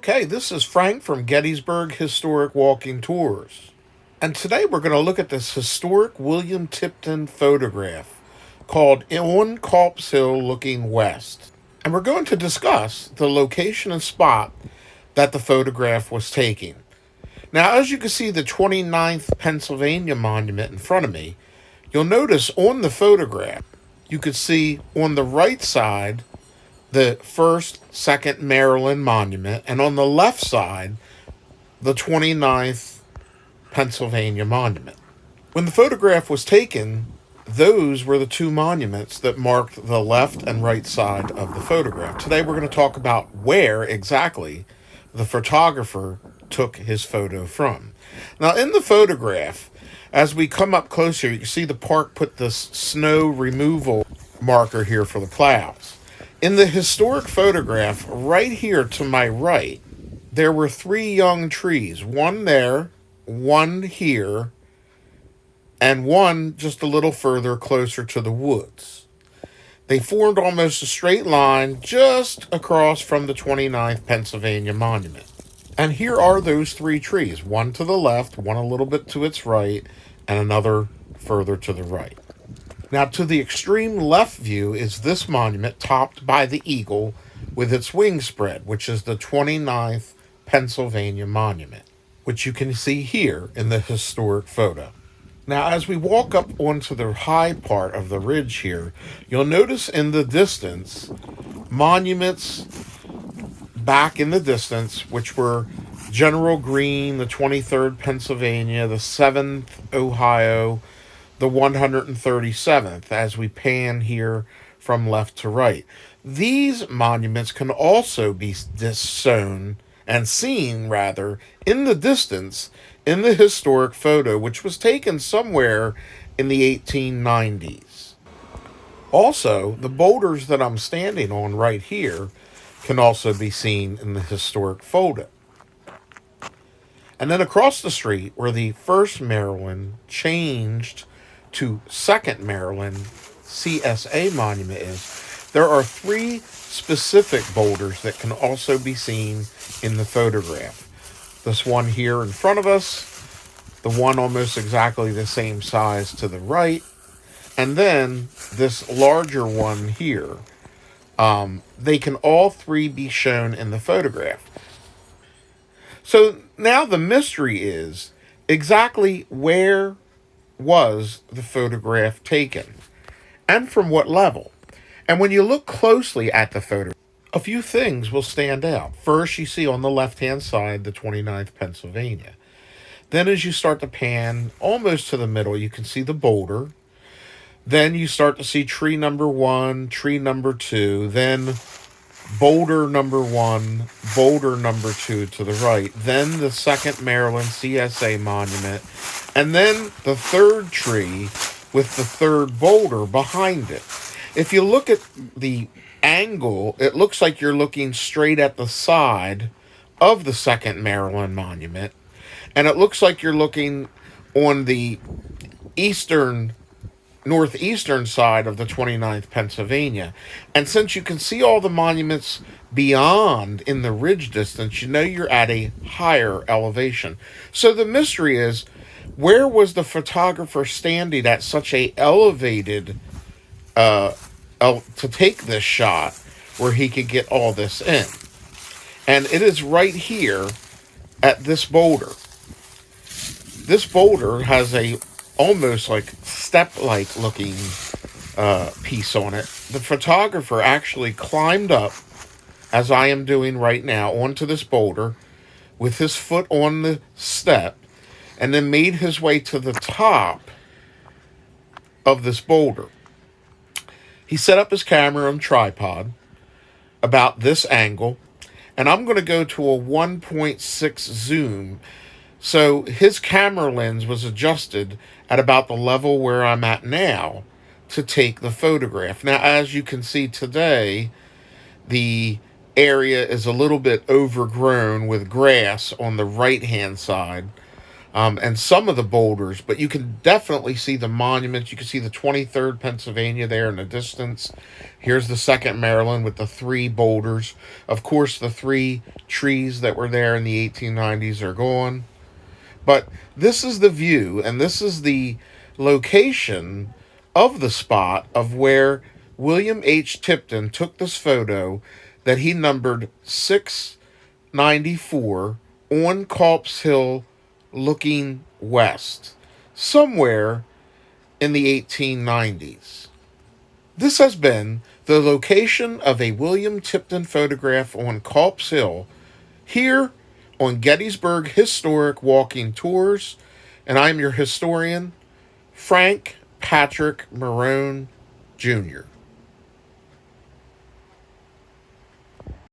Okay, this is Frank from Gettysburg Historic Walking Tours. And today we're going to look at this historic William Tipton photograph called On Culp's Hill Looking West. And we're going to discuss the location and spot that the photograph was taken. Now, as you can see the 29th Pennsylvania monument in front of me, you'll notice on the photograph, you could see on the right side the 1st, 2nd Maryland monument, and on the left side, the 29th Pennsylvania monument. When the photograph was taken, those were the two monuments that marked the left and right side of the photograph. Today we're going to talk about where exactly the photographer took his photo from. Now, in the photograph, as we come up closer, you can see the park put this snow removal marker here for the plows. In the historic photograph, right here to my right, there were 3 young trees. One there, one here, and one just a little further closer to the woods. They formed almost a straight line just across from the 29th Pennsylvania monument. And here are those 3 trees, one to the left, one a little bit to its right, and another further to the right. Now, to the extreme left view is this monument topped by the eagle with its wings spread, which is the 29th Pennsylvania monument, which you can see here in the historic photo. Now, as we walk up onto the high part of the ridge here, you'll notice in the distance monuments back in the distance, which were General Greene, the 23rd Pennsylvania, the 7th Ohio, the 137th, as we pan here from left to right. These monuments can also be seen in the distance in the historic photo, which was taken somewhere in the 1890s. Also, the boulders that I'm standing on right here can also be seen in the historic photo. And then across the street, where the 1st Maryland changed to 2nd Maryland CSA monument is, there are 3 specific boulders that can also be seen in the photograph. This one here in front of us, the one almost exactly the same size to the right, and then this larger one here. They can all 3 be shown in the photograph. So now the mystery is exactly where was the photograph taken and from what level. And when you look closely at the photo, a few things will stand out. First, you see on the left-hand side the 29th Pennsylvania. Then as you start to pan almost to the middle, you can see the boulder. Then you start to see tree number 1, tree number 2, then boulder number 1, boulder number 2 to the right, then the 2nd Maryland CSA monument, and then the 3rd tree with the 3rd boulder behind it. If you look at the angle, it looks like you're looking straight at the side of the 2nd Maryland monument, and it looks like you're looking on the northeastern side of the 29th Pennsylvania. And since you can see all the monuments beyond in the ridge distance, you know you're at a higher elevation. So the mystery is, where was the photographer standing at such a elevated to take this shot where he could get all this in? And it is right here at this boulder. This boulder has a almost like step-like looking piece on it. The photographer actually climbed up, as I am doing right now, onto this boulder with his foot on the step, and then made his way to the top of this boulder. He set up his camera on tripod about this angle, and I'm going to go to a 1.6 zoom. So his camera lens was adjusted at about the level where I'm at now to take the photograph. Now, as you can see today, the area is a little bit overgrown with grass on the right-hand side and some of the boulders, but you can definitely see the monuments. You can see the 23rd Pennsylvania there in the distance. Here's the 2nd Maryland with the 3 boulders. Of course, the 3 trees that were there in the 1890s are gone. But this is the view, and this is the location of the spot of where William H. Tipton took this photo that he numbered 694 on Culp's Hill looking west, somewhere in the 1890s. This has been the location of a William Tipton photograph on Culp's Hill here on Gettysburg Historic Walking Tours, and I'm your historian, Frank Patrick Marrone Jr.